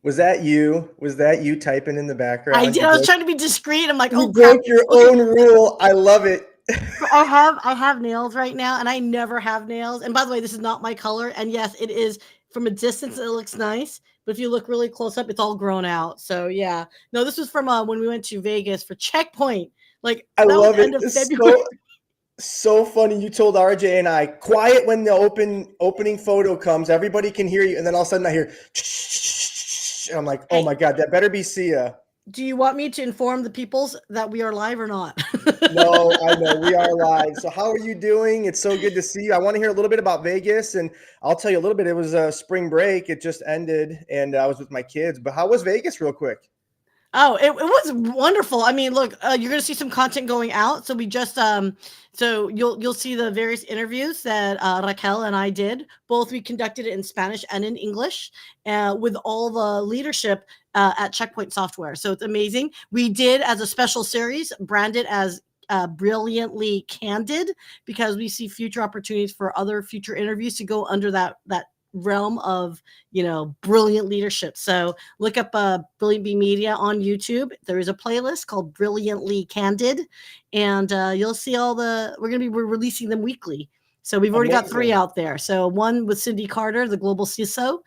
Was that you? Was that you typing in the I background? did. I was trying to be discreet. I'm like, You oh crap. broke your Look at own rule. I love it. I have nails right now, and I never have nails. And by the way, this is not my color. And yes, it is from a distance. It looks nice, but if you look really close up, it's all grown out. So yeah, no, this was from when we went to Vegas for Checkpoint. Like I that was love it. end of It's February. so funny. You told RJ and I, quiet when the opening photo comes. Everybody can hear you, and then all of a sudden I hear. And I'm like, oh Hey, my god, that better be Sia. do you want me to inform the peoples that we are live or not? No, I know we are live. So how are you doing? It's so good to see you. I want to hear a little bit about Vegas, and I'll tell you a little bit. It was spring break. It just ended, and I was with my kids. But how was Vegas, real quick? Oh, it was wonderful. I mean, look, you're gonna see some content going out. So we just so you'll see the various interviews that Raquel and I did. Both we conducted it in Spanish and in English, with all the leadership at Checkpoint Software. So it's amazing. We did as a special series, branded as brilliantly candid, because we see future opportunities for other future interviews to go under that realm of brilliant leadership. So look up Brilliant Bee Media on YouTube. There is a playlist called Brilliantly Candid, and you'll see we're releasing them weekly. So we've already got 3 Amazing. out there. So one with Cindy Carter, the global CISO,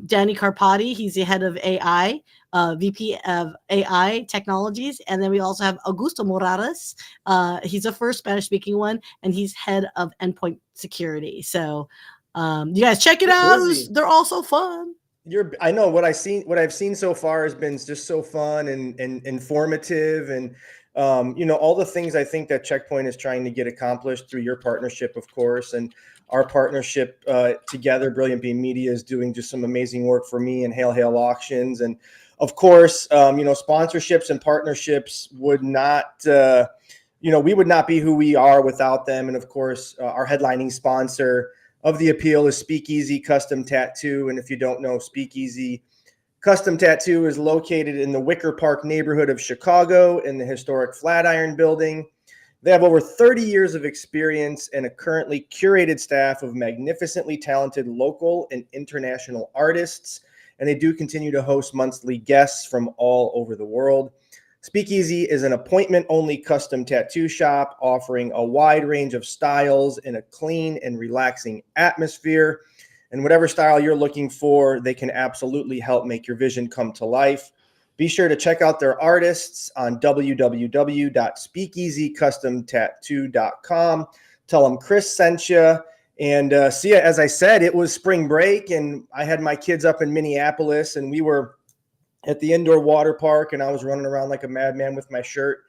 Danny Carpati, he's the head of AI, VP of AI technologies, and then we also have Augusto Morales. He's the first Spanish speaking one, and he's head of endpoint security. So you guys check it You're out. busy. They're all so fun. I know what I've seen so far has been just so fun and informative, and all the things I think that Checkpoint is trying to get accomplished through your partnership, of course, and our partnership together. Brilliant Beam Media is doing just some amazing work for me and Hail Auctions, and of course, sponsorships and partnerships would not. We would not be who we are without them, and of course, our headlining sponsor of the appeal is Speakeasy Custom Tattoo. And if you don't know, Speakeasy Custom Tattoo is located in the Wicker Park neighborhood of Chicago in the historic Flatiron Building. They have over 30 years of experience and a currently curated staff of magnificently talented local and international artists. And they do continue to host monthly guests from all over the world. Speakeasy is an appointment-only custom tattoo shop offering a wide range of styles in a clean and relaxing atmosphere. And whatever style you're looking for, they can absolutely help make your vision come to life. Be sure to check out their artists on www.speakeasycustomtattoo.com. Tell them Chris sent you. And Sia, as I said, it was spring break, and I had my kids up in Minneapolis, and we were at the indoor water park, and I was running around like a madman with my shirt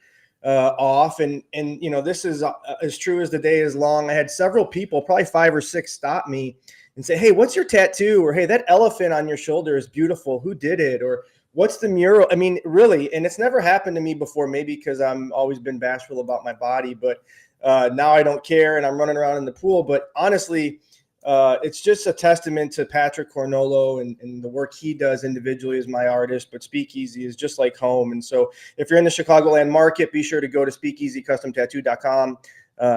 off. And this is as true as the day is long. I had several people, probably 5 or 6, stop me and say, "Hey, what's your tattoo?" Or, "Hey, that elephant on your shoulder is beautiful. Who did it?" Or, "What's the mural?" I mean, really, and it's never happened to me before, maybe because I'm always been bashful about my body, but now I don't care, and I'm running around in the pool. But honestly, it's just a testament to Patrick Cornolo and the work he does individually as my artist, but Speakeasy is just like home. And so if you're in the Chicagoland market, be sure to go to speakeasycustomtattoo.com,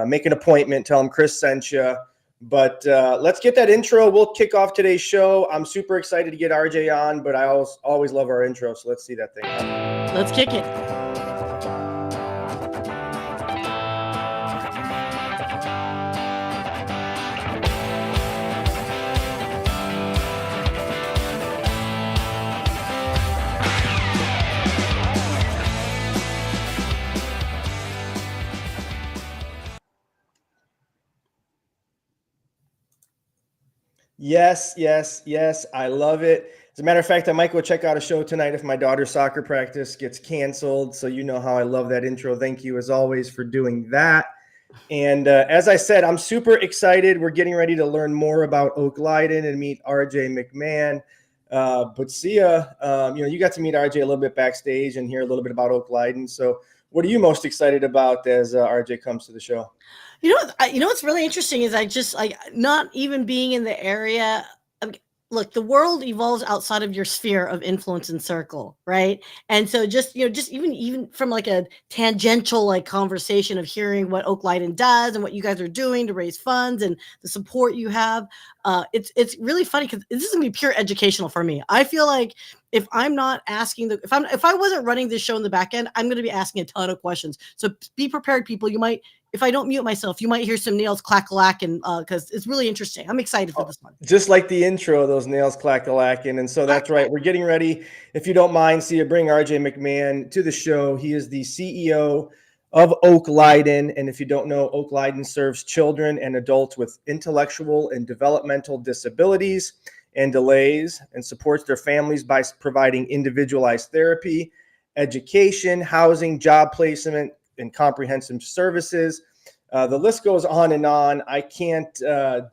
make an appointment, tell them Chris sent you. But let's get that intro. We'll kick off today's show. I'm super excited to get RJ on, but I always love our intro. So let's see that thing. Let's kick it. Yes, yes, yes. I love it. As a matter of fact, I might go check out a show tonight if my daughter's soccer practice gets canceled. So you know how I love that intro. Thank you, as always, for doing that. And as I said, I'm super excited. We're getting ready to learn more about Oak Leyden and meet RJ McMahon. But Sia, you got to meet RJ a little bit backstage and hear a little bit about Oak Leyden. So what are you most excited about as RJ comes to the show? What's really interesting is I just like not even being in the area. look, the world evolves outside of your sphere of influence and circle, right? And so just, just even from like a tangential like conversation of hearing what Oak Leyden does and what you guys are doing to raise funds and the support you have, it's really funny because this is gonna be pure educational for me. I feel like if I'm not asking if I wasn't running this show in the back end, I'm gonna be asking a ton of questions. So be prepared, people. You might, if I don't mute myself, you might hear some nails clack-a-lack, and because it's really interesting. I'm excited for this one. Just like the intro, those nails clack-a-lacking. And so that's right. We're getting ready. If you don't mind, see you bring RJ McMahon to the show. He is the CEO of Oak Leyden. And if you don't know, Oak Leyden serves children and adults with intellectual and developmental disabilities and delays, and supports their families by providing individualized therapy, education, housing, job placement, and comprehensive services. The list goes on and on. I can't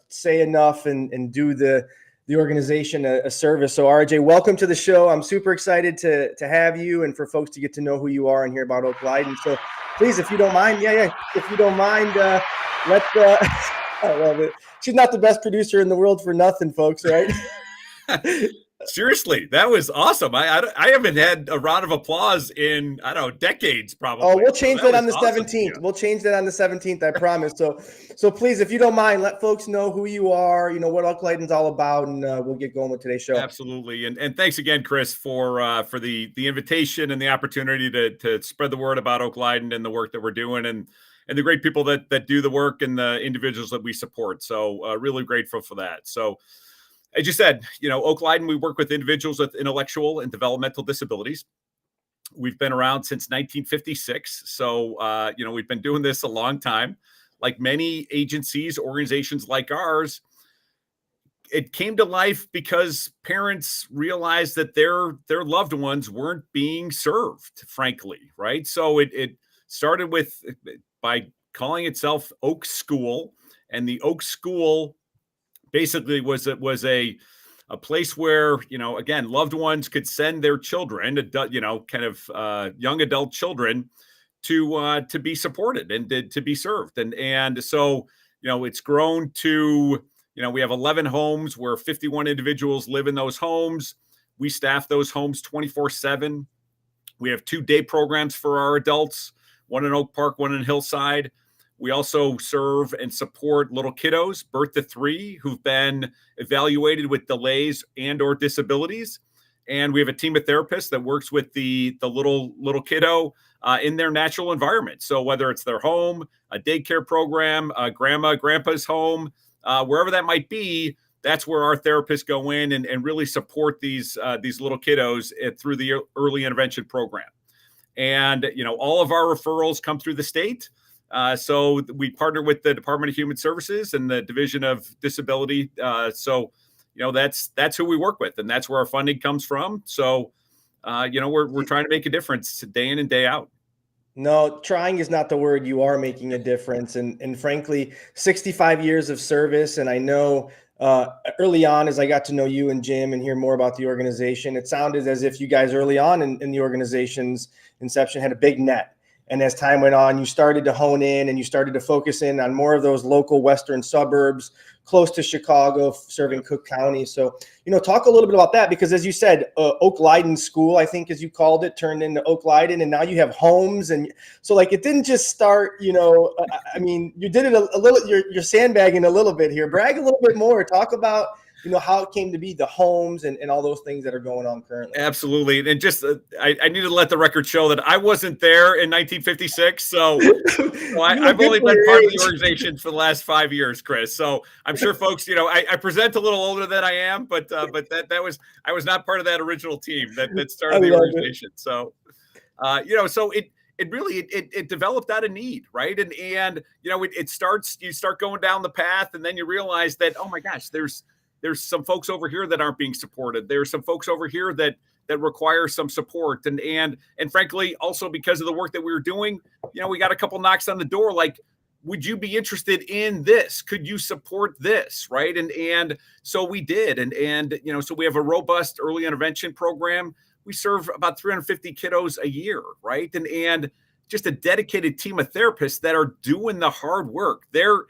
say enough and do the organization a service. So RJ, welcome to the show. I'm super excited to have you and for folks to get to know who you are and hear about Oak Leyden. So please, if you don't mind, if you don't mind, let's. I love it. She's not the best producer in the world for nothing, folks, right? Seriously, that was awesome. I haven't had a round of applause in, I don't know, decades probably. Oh, we'll change that on the awesome. 17th. We'll change that on the 17th, I promise. So please, if you don't mind, let folks know who you are, what Oak Leyden's all about, and we'll get going with today's show. Absolutely. And thanks again, Chris, for the invitation and the opportunity to spread the word about Oak Leyden and the work that we're doing and the great people that do the work and the individuals that we support. So really grateful for that. So as you said, Oak Leyden, we work with individuals with intellectual and developmental disabilities. We've been around since 1956. So, we've been doing this a long time. Like many agencies, organizations like ours, it came to life because parents realized that their loved ones weren't being served, frankly, right? So it started by calling itself Oak School, and the Oak School basically was a place where, again, loved ones could send their children, young adult children to be supported and to be served. And so, it's grown to, we have 11 homes where 51 individuals live in those homes. We staff those homes 24/7. We have 2 day programs for our adults, one in Oak Park, one in Hillside. We also serve and support little kiddos, birth to 3, who've been evaluated with delays and or disabilities. And we have a team of therapists that works with the little kiddo in their natural environment. So whether it's their home, a daycare program, grandma, grandpa's home, wherever that might be, that's where our therapists go in and really support these little kiddos through the early intervention program. And, all of our referrals come through the state. So we partner with the Department of Human Services and the Division of Disability. So that's who we work with, and that's where our funding comes from. So, we're trying to make a difference day in and day out. No, trying is not the word. You are making a difference. And frankly, 65 years of service. And I know early on, as I got to know you and Jim and hear more about the organization, it sounded as if you guys early on in the organization's inception had a big net. And as time went on, you started to hone in and you started to focus in on more of those local western suburbs close to Chicago, serving Cook County. So, talk a little bit about that, because as you said, Oak Leyden School, I think as you called it, turned into Oak Leyden, and now you have homes. And so it didn't just start, you did it a little, you're sandbagging a little bit here. Brag a little bit more. Talk about, how it came to be, the homes and all those things that are going on currently. Absolutely. And just, I need to let the record show that I wasn't there in 1956. So I've only been part of the organization for the last 5 years, Chris. So I'm sure folks, I present a little older than I am, but I was not part of that original team that started the organization. So, so it really developed out of need, right? And you start going down the path, and then you realize that, oh my gosh, there's some folks over here that aren't being supported. There's some folks over here that require some support. And frankly, also because of the work that we were doing, we got a couple knocks on the door. Like, would you be interested in this? Could you support this? Right. And so we did. And so we have a robust early intervention program. We serve about 350 kiddos a year. Right. And just a dedicated team of therapists that are doing the hard work. They're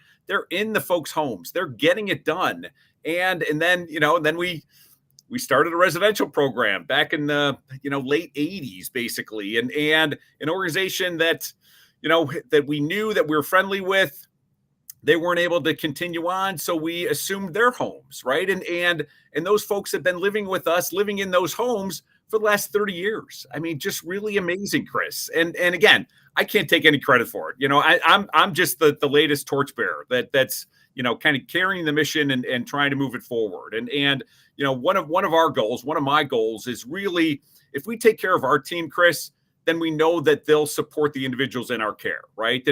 in the folks' homes. They're getting it done. And then, then we we started a residential program back in the late 80s, basically, and an organization that that we knew that we were friendly with. They weren't able to continue on, so we assumed their homes, right? And those folks have been living with us, living in those homes for the last 30 years. I mean, just really amazing, Chris. And again, I can't take any credit for it. I'm just the latest torchbearer that's kind of carrying the mission and trying to move it forward. And one of our goals, one of my goals is really, if we take care of our team, Chris, then we know that they'll support the individuals in our care, right?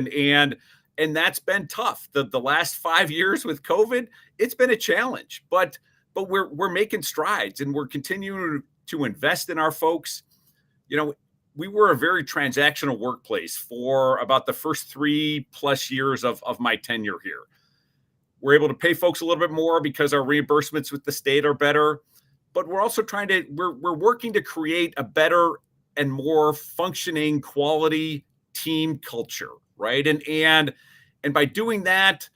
And that's been tough. The last 5 years with COVID, it's been a challenge, but we're making strides, and we're continuing to invest in our folks. We were a very transactional workplace for about the first 3+ years of my tenure here. We're able to pay folks a little bit more because our reimbursements with the state are better, but we're also we're working to create a better and more functioning quality team culture, right? And by doing that,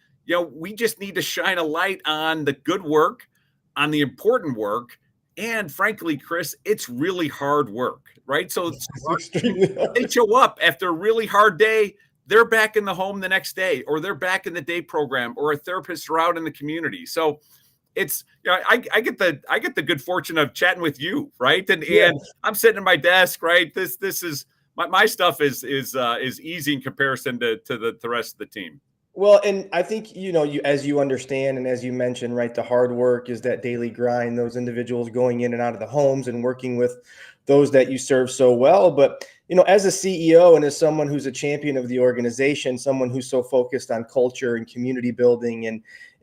we just need to shine a light on the good work, on the important work. And frankly, Chris, it's really hard work, right? So they show up after a really hard day, they're back in the home the next day, or they're back in the day program, or a therapist are out in the community. So it's, I get the good fortune of chatting with you, right? And I'm sitting at my desk, right? This is my stuff is easy in comparison to the rest of the team. Well, and I think, as you understand, and as you mentioned, right, the hard work is that daily grind, those individuals going in and out of the homes and working with those that you serve so well. But, as a CEO and as someone who's a champion of the organization, someone who's so focused on culture and community building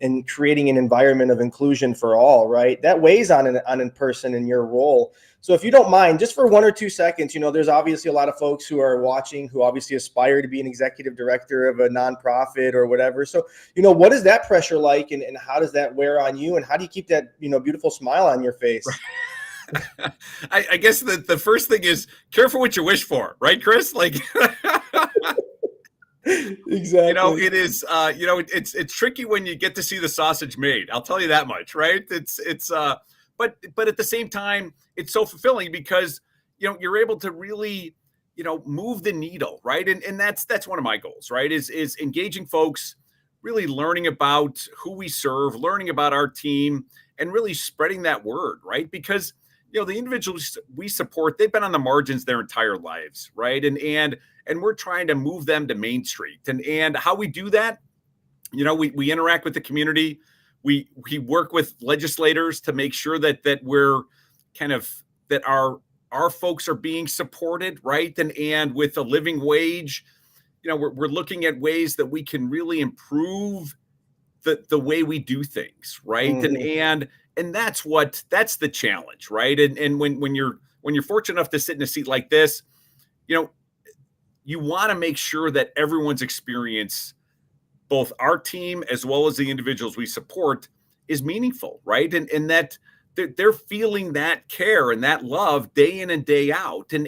and creating an environment of inclusion for all, right, that weighs on a person in your role. So if you don't mind, just for 1 or 2 seconds, there's obviously a lot of folks who are watching who obviously aspire to be an executive director of a nonprofit or whatever. So, what is that pressure like, and how does that wear on you, and how do you keep that, beautiful smile on your face? I guess the first thing is careful what you wish for, right, Chris? Like, exactly. it is, it's tricky when you get to see the sausage made. I'll tell you that much, right? But at the same time, it's so fulfilling because, you're able to really, move the needle, right? And that's one of my goals, right? Is engaging folks, really learning about who we serve, learning about our team, and really spreading that word, right? Because, the individuals we support, they've been on the margins their entire lives, right? And we're trying to move them to Main Street. And how we do that, we interact with the community. We work with legislators to make sure that we're that our folks are being supported, right? And with a living wage, we're looking at ways that we can really improve the way we do things, right? Mm-hmm. And that's the challenge, right? And when you're fortunate enough to sit in a seat like this, you want to make sure that everyone's experience, both our team as well as the individuals we support, is meaningful, right? And that they're feeling that care and that love day in and day out. And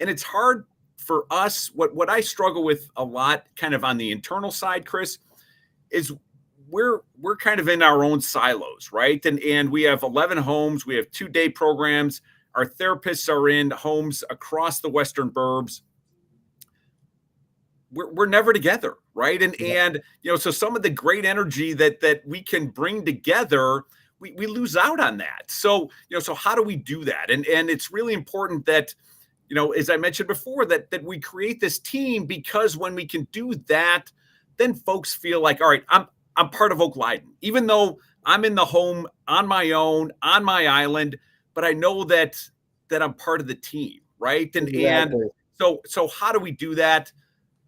it's hard for us. What I struggle with a lot, kind of on the internal side, Chris, is we're kind of in our own silos, right? And we have 11 homes. We have 2-day programs. Our therapists are in homes across the Western burbs. We're never together, right? And so some of the great energy that we can bring together, we lose out on that. So so how do we do that? And it's really important that, as I mentioned before, that we create this team, because when we can do that, then folks feel like, all right, I'm part of Oak Leyden, even though I'm in the home on my own, on my island, but I know that I'm part of the team, right? Exactly. And so how do we do that?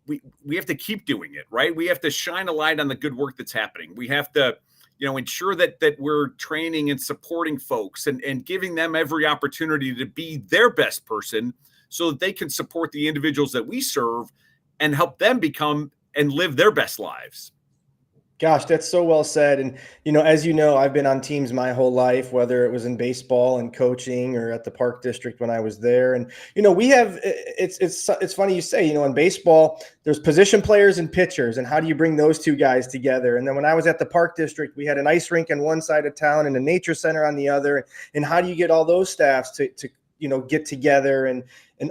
We have to keep doing it, right? We have to shine a light on the good work that's happening. We have to, ensure that we're training and supporting folks and giving them every opportunity to be their best person so that they can support the individuals that we serve and help them become and live their best lives. Gosh, that's so well said. And, as you know, I've been on teams my whole life, whether it was in baseball and coaching or at the park district when I was there. And, we have, it's funny you say, in baseball, there's position players and pitchers, and how do you bring those two guys together? And then when I was at the park district, we had an ice rink on one side of town and a nature center on the other. And how do you get all those staffs to get together and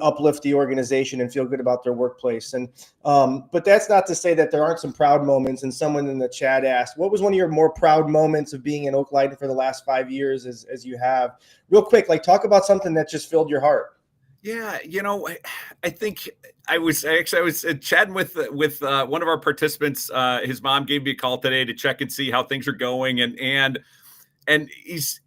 uplift the organization and feel good about their workplace? And but that's not to say that there aren't some proud moments. And someone in the chat asked, what was one of your more proud moments of being in Oak Leyden for the last 5 years as you have? Real quick, talk about something that just filled your heart. Yeah, I think I was chatting with one of our participants. His mom gave me a call today to check and see how things are going, and he's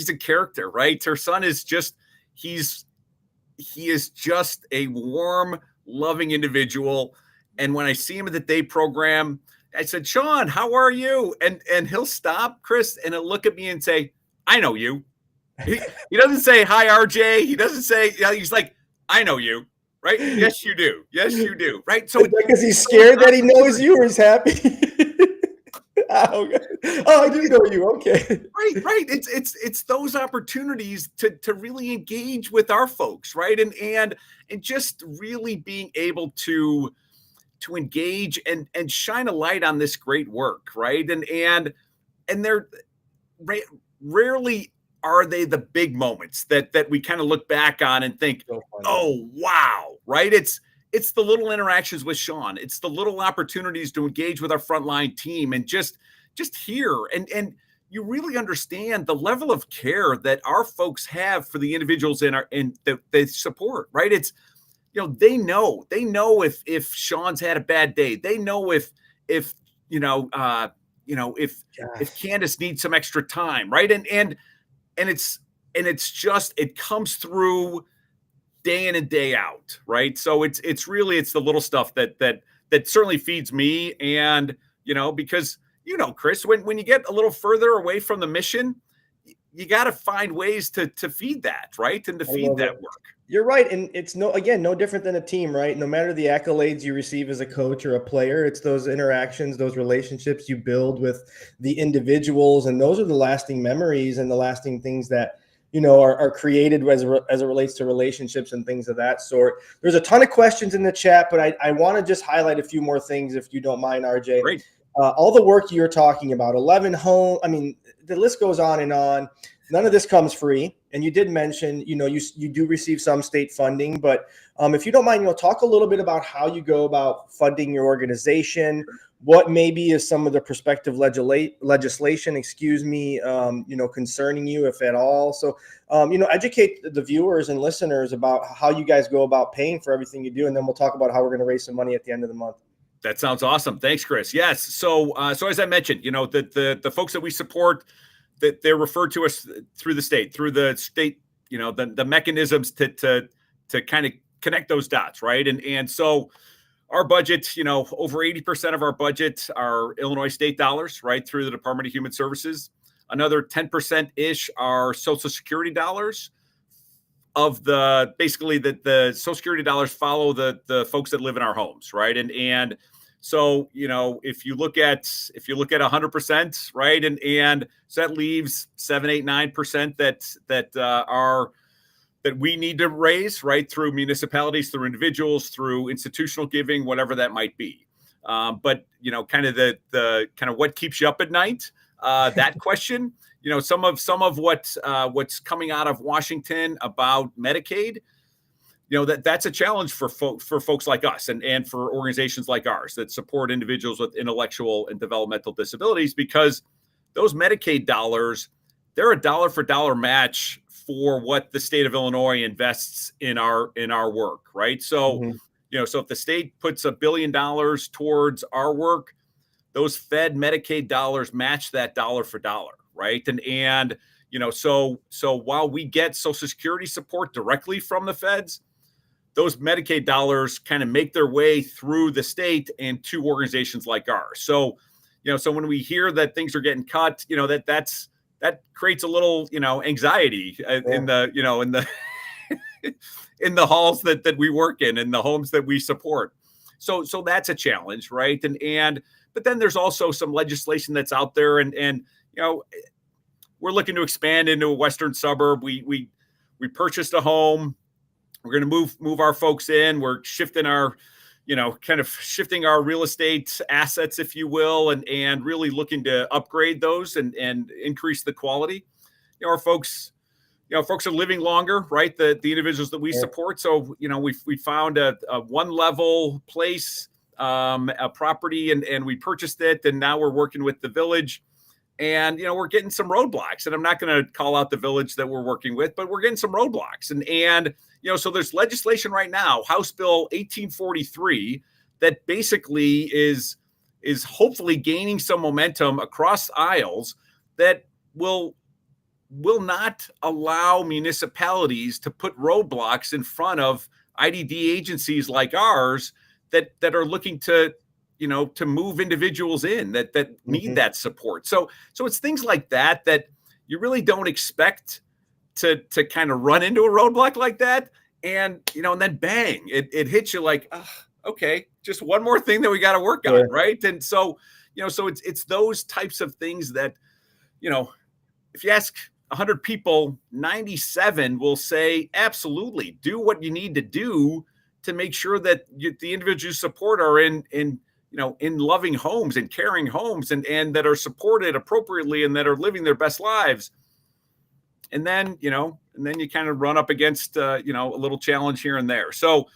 a character, right? Her son is just he is just a warm, loving individual. And when I see him at the day program, I said, Sean, how are you? And he'll stop, Chris, and he'll look at me and say, I know you. He doesn't say, hi, RJ. He doesn't say, he's like, I know you, right? Yes, you do. Yes, you do. Right. So because he's scared that he knows you, or he's happy. Oh, I do know you. Okay. Right. It's those opportunities to really engage with our folks, right? And just really being able to engage and shine a light on this great work, right? And they're rarely are they the big moments that we kind of look back on and think, oh, wow, right? It's the little interactions with Sean. It's the little opportunities to engage with our frontline team and just hear. And you really understand the level of care that our folks have for the individuals that they support, right? It's, they know if Sean's had a bad day. They know if Candace needs some extra time, right? And it's just, it comes through day in and day out, right? So it's the little stuff that certainly feeds me. And, because, Chris, when you get a little further away from the mission, you got to find ways to feed that, right? And to feed that work. You're right. And it's no different than a team, right? No matter the accolades you receive as a coach or a player, it's those interactions, those relationships you build with the individuals. And those are the lasting memories and the lasting things that, are created as it relates to relationships and things of that sort. There's a ton of questions in the chat, but I want to just highlight a few more things, if you don't mind, RJ. Great. All the work you're talking about, 11 home. I mean, the list goes on and on. None of this comes free. And you did mention, you do receive some state funding, but if you don't mind, talk a little bit about how you go about funding your organization, what maybe is some of the prospective legislation, concerning you, if at all. So, educate the viewers and listeners about how you guys go about paying for everything you do. And then we'll talk about how we're going to raise some money at the end of the month. That sounds awesome. Thanks, Chris. Yes. So as I mentioned, the folks that we support, that they're referred to us through the state, the mechanisms to kind of connect those dots, right? And so our budget, over 80% of our budget are Illinois state dollars, right, through the Department of Human Services. Another 10%-ish are Social Security dollars. Of the Social Security dollars follow the folks that live in our homes, right? And so, if you look at 100%, right, and so that leaves 7, 8, 9% that we need to raise, right, through municipalities, through individuals, through institutional giving, whatever that might be. But kind of what keeps you up at night, that question. Some of what's coming out of Washington about Medicaid. That's a challenge for folks like us and for organizations like ours that support individuals with intellectual and developmental disabilities, because those Medicaid dollars, they're a dollar for dollar match for what the state of Illinois invests in our work, right? So, so if the state puts $1 billion towards our work, those Fed Medicaid dollars match that dollar for dollar, right? And so while we get Social Security support directly from the feds, those Medicaid dollars kind of make their way through the state and to organizations like ours. So, so when we hear that things are getting cut, that creates a little, anxiety in the in the halls that we work in the homes that we support. So that's a challenge, right? But then there's also some legislation that's out there, and we're looking to expand into a western suburb. We purchased a home. We're going to move our folks in. We're shifting our, kind of shifting our real estate assets, if you will, and really looking to upgrade those and increase the quality. Our folks are living longer, right? The individuals that we support. So, we found a one level place, a property, and we purchased it. And now we're working with the village, and, we're getting some roadblocks. And I'm not going to call out the village that we're working with, but we're getting some roadblocks. And so there's legislation right now, House Bill 1843, that basically is hopefully gaining some momentum across aisles that will not allow municipalities to put roadblocks in front of IDD agencies like ours that are looking to move individuals in that need that support. So it's things like that you really don't expect to kind of run into a roadblock like that. And, and then bang, it hits you like, okay, just one more thing that we got to work on. Right. And so, so it's those types of things that, if you ask 100 people, 97 will say, absolutely, do what you need to do to make sure that the individuals you support are in loving homes and caring homes and that are supported appropriately and that are living their best lives. And then, you kind of run up against, a little challenge here and there. So,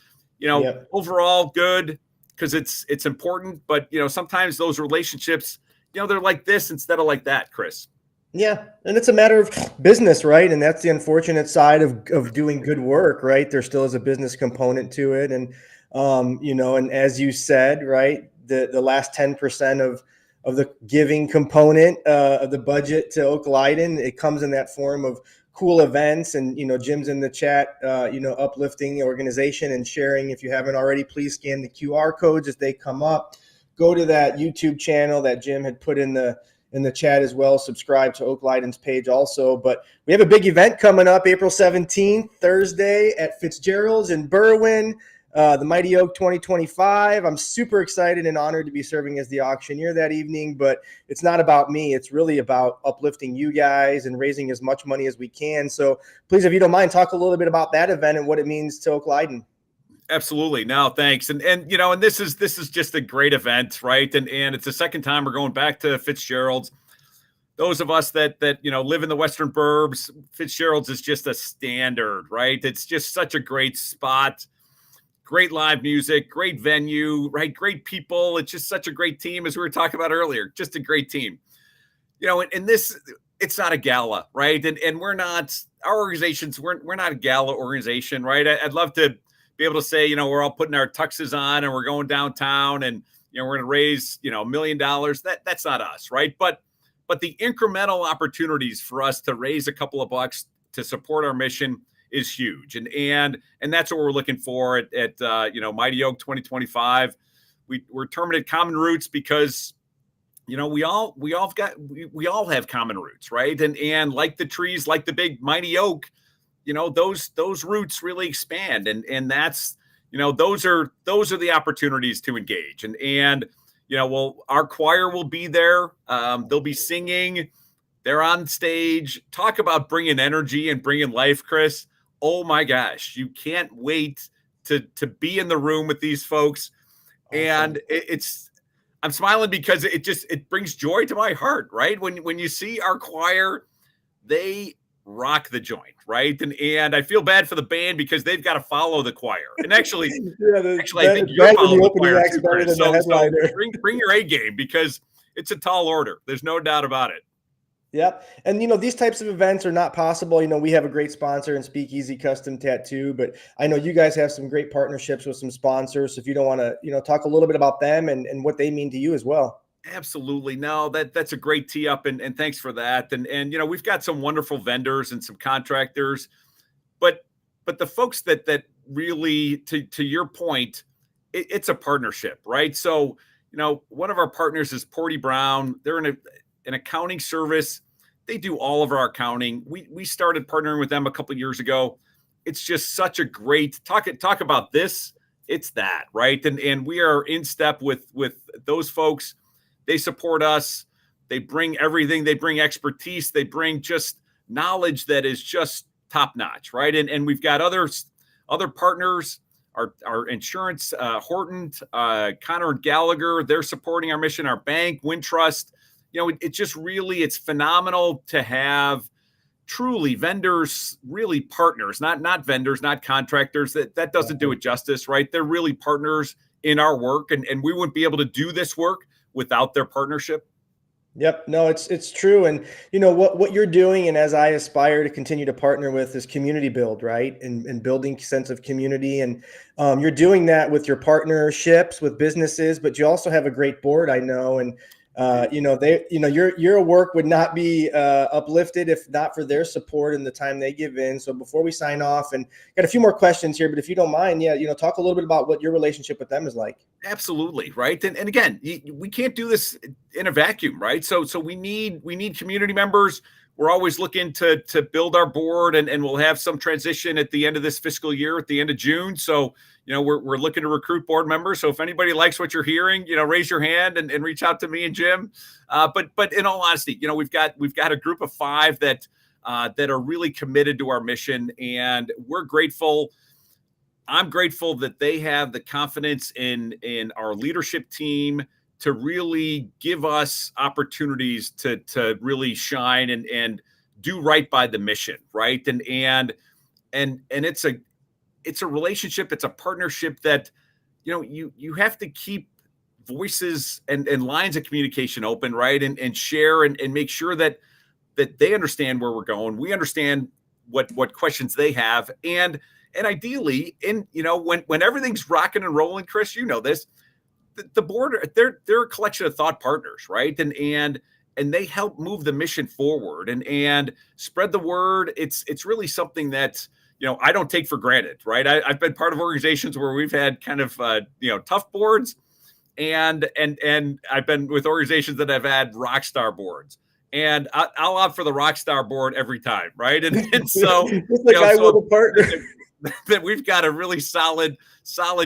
overall good because it's important, but, sometimes those relationships, they're like this instead of like that, Chris. Yeah. And it's a matter of business, right? And that's the unfortunate side of doing good work, right? There still is a business component to it. And, and as you said, right, the last 10% of the giving component of the budget to Oak Leyden, it comes in that form of cool events. And, Jim's in the chat, uplifting the organization and sharing. If you haven't already, please scan the QR codes as they come up. Go to that YouTube channel that Jim had put in the chat as well. Subscribe to Oak Leyden's page also. But we have a big event coming up April 17th, Thursday at Fitzgerald's in Berwyn, the Mighty Oak 2025. I'm super excited and honored to be serving as the auctioneer that evening, but it's not about me. It's really about uplifting you guys and raising as much money as we can. So please, if you don't mind, talk a little bit about that event and what it means to Oak Leyden. Absolutely. No, thanks. And this is just a great event, right? And it's the second time we're going back to Fitzgerald's. Those of us that live in the Western Burbs, Fitzgerald's is just a standard, right? It's just such a great spot, great live music, great venue, right? Great people. It's just such a great team, as we were talking about earlier, just a great team. And this, it's not a gala, right? And we're not, our organizations, we're not a gala organization, right? I'd love to be able to say, we're all putting our tuxes on and we're going downtown and, we're going to raise, $1 million. That's not us. Right. But the incremental opportunities for us to raise a couple of bucks to support our mission is huge. And that's what we're looking for at Mighty Oak 2025. We're terminated common roots because, we all have common roots. Right. And like the trees, like the big mighty oak, those roots really expand. And that's, those are the opportunities to engage. And our choir will be there. They'll be singing. They're on stage. Talk about bringing energy and bringing life, Chris. Oh my gosh. You can't wait to be in the room with these folks. Awesome. And I'm smiling because it brings joy to my heart, right? When you see our choir, they rock the joint, right? And I feel bad for the band because they've got to follow the choir. And actually, I think you're following the choir too, Chris. So bring your A game because it's a tall order. There's no doubt about it. Yep. And, these types of events are not possible. We have a great sponsor in Speakeasy Custom Tattoo, but I know you guys have some great partnerships with some sponsors. So if you don't want to, talk a little bit about them and what they mean to you as well. Absolutely. No, that's a great tee up. And thanks for that. And, we've got some wonderful vendors and some contractors, but the folks that really, to your point, it's a partnership, right? So, one of our partners is Porty Brown. They're in an accounting service. They do all of our accounting. We started partnering with them a couple of years ago. It's just such a great talk about this. It's that, right? And we are in step with those folks. they support us. They bring everything. They bring expertise. They bring just knowledge that is just top notch, right? And we've got other partners, our insurance, Horton, Connor and Gallagher, they're supporting our mission, our bank, Wintrust. It just really, it's phenomenal to have truly vendors, really partners, not vendors, not contractors. That doesn't do it justice, right? They're really partners in our work, and we wouldn't be able to do this work without their partnership. Yep. No, it's true. And what you're doing, and as I aspire to continue to partner with, is community build, right? And building sense of community. And you're doing that with your partnerships with businesses, but you also have a great board, I know. And your work would not be uplifted if not for their support and the time they give in. So before we sign off, and got a few more questions here, but if you don't mind, talk a little bit about what your relationship with them is like. Absolutely. Right. And again, we can't do this in a vacuum, right? So we need community members. We're always looking to build our board, and we'll have some transition at the end of this fiscal year, at the end of June. So, we're looking to recruit board members. So if anybody likes what you're hearing, raise your hand and reach out to me and Jim. But in all honesty, we've got a group of 5 that are really committed to our mission, and we're grateful. I'm grateful that they have the confidence in our leadership team to really give us opportunities to really shine and do right by the mission, right? And it's a relationship, it's a partnership that you have to keep voices and lines of communication open, right? And share and make sure that they understand where we're going. We understand what questions they have, and ideally, when everything's rocking and rolling, Chris, this, the board, they're a collection of thought partners, right? And they help move the mission forward and spread the word. It's really something that I don't take for granted, right? I've been part of organizations where we've had kind of tough boards, and I've been with organizations that have had rock star boards. And I'll opt for the rock star board every time, right? And so, with a partner. That we've got a really solid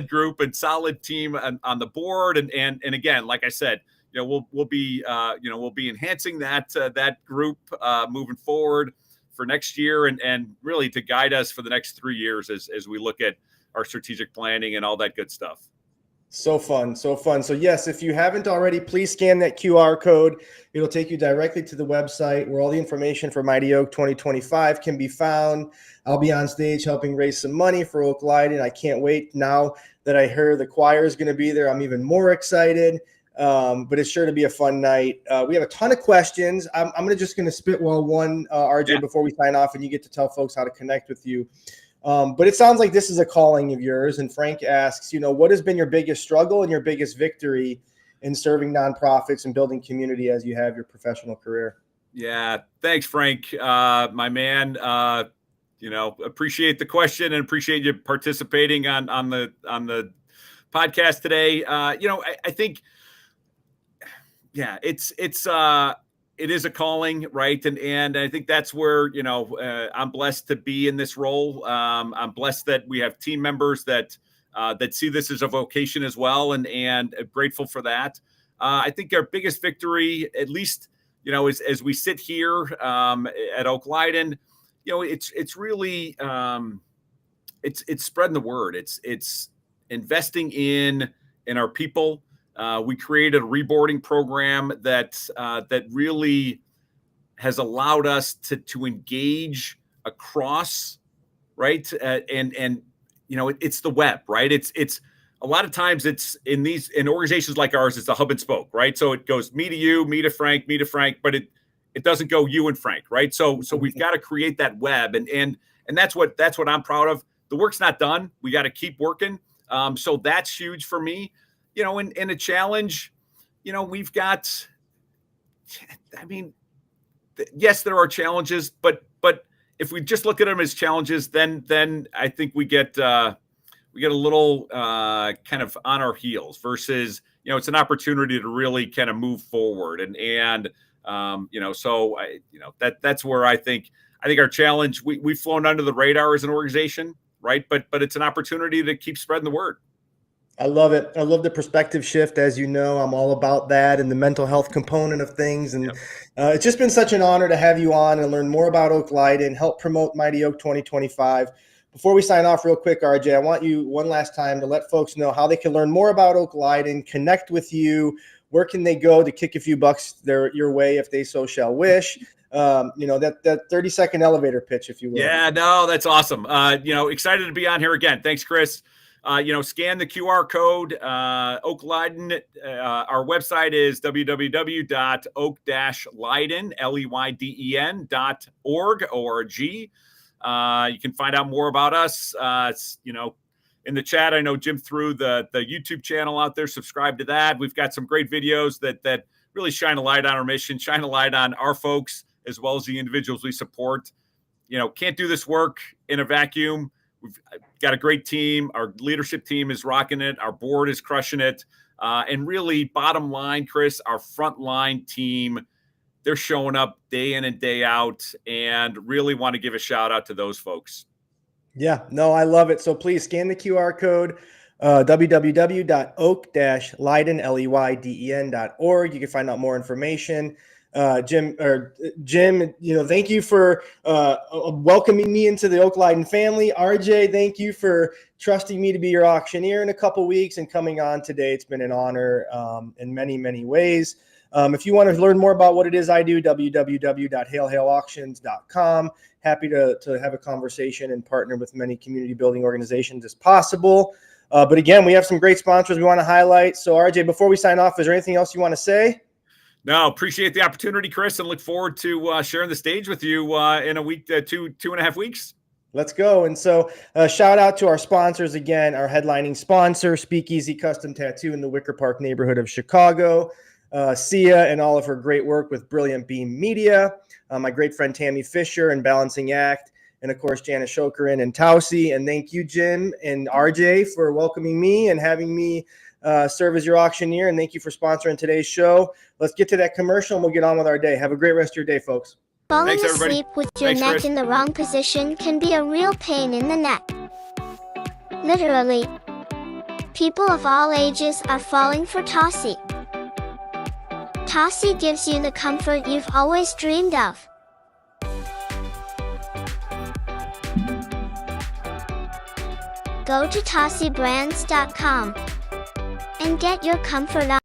group and solid team on the board, and again, like I said, we'll be enhancing that group moving forward for next year, and really to guide us for the next 3 years as we look at our strategic planning and all that good stuff. So fun. So yes, if you haven't already, please scan that QR code. It'll take you directly to the website where all the information for Mighty Oak 2025 can be found. I'll be on stage helping raise some money for Oak Leyden. I can't wait. Now that I hear the choir is going to be there, I'm even more excited. But it's sure to be a fun night. We have a ton of questions. I'm just going to spitball one, RJ, before we sign off, and you get to tell folks how to connect with you. But it sounds like this is a calling of yours. And Frank asks, what has been your biggest struggle and your biggest victory in serving nonprofits and building community as you have your professional career? Yeah. Thanks, Frank. My man, appreciate the question and appreciate you participating on the podcast today. I think, it is a calling, right? And I think that's where, I'm blessed to be in this role. I'm blessed that we have team members that see this as a vocation as well, and grateful for that. I think our biggest victory, at least, as we sit here at Oak Leyden, it's really it's spreading the word. It's investing in our people. We created a reboarding program that really has allowed us to engage across, right? And it's the web, right? It's a lot of times it's in organizations like ours, it's a hub and spoke, right? So it goes me to you, me to Frank, but it doesn't go you and Frank, right? So we've got to create that web, and that's what I'm proud of. The work's not done. We got to keep working. So that's huge for me. In a challenge, we've got, yes, there are challenges, but if we just look at them as challenges, then I think we get a little kind of on our heels versus, it's an opportunity to really kind of move forward. So that's where I think our challenge, we've flown under the radar as an organization, right? But it's an opportunity to keep spreading the word. I love it. I love the perspective shift. As you know, I'm all about that and the mental health component of things. And it's just been such an honor to have you on and learn more about Oak Leyden, help promote Mighty Oak 2025. Before we sign off real quick, RJ, I want you one last time to let folks know how they can learn more about Oak Leyden, connect with you. Where can they go to kick a few bucks your way if they so shall wish? That 30-second elevator pitch, if you will. Yeah, no, that's awesome. Excited to be on here again. Thanks, Chris. Scan the QR code. Oak Leyden. Our website is www.oak-leyden, LEYDEN.org. You can find out more about us. In the chat, I know Jim threw the YouTube channel out there. Subscribe to that. We've got some great videos that really shine a light on our mission, shine a light on our folks, as well as the individuals we support. Can't do this work in a vacuum. We've got a great team. Our leadership team is rocking it. Our board is crushing it. And really, bottom line, Chris, our frontline team, they're showing up day in and day out, and really want to give a shout out to those folks. Yeah, no, I love it. So please scan the QR code, www.oak-leyden.org. You can find out more information. Jim, thank you for welcoming me into the Oak Leyden family. RJ, thank you for trusting me to be your auctioneer in a couple weeks and coming on today. It's been an honor in many, many ways. If you want to learn more about what it is I do, www.hailhailauctions.com. Happy to have a conversation and partner with many community building organizations as possible. But again, we have some great sponsors we want to highlight. So RJ, before we sign off, is there anything else you want to say? No, appreciate the opportunity, Chris, and look forward to sharing the stage with you in a week, 2.5 weeks. Let's go. And so shout out to our sponsors again, our headlining sponsor, Speakeasy Custom Tattoo in the Wicker Park neighborhood of Chicago. Sia and all of her great work with Brilliant Beam Media, my great friend Tammy Fisher and Balancing Act, and of course Janice Shokerin and Tausi. And thank you, Jim and RJ, for welcoming me and having me serve as your auctioneer. And thank you for sponsoring today's show. Let's get to that commercial and we'll get on with our day. Have a great rest of your day, folks. Falling asleep with your neck in the wrong position can be a real pain in the neck. Literally. People of all ages are falling for Tausi. Tausi gives you the comfort you've always dreamed of. Go to TausiBrands.com and get your comfort on.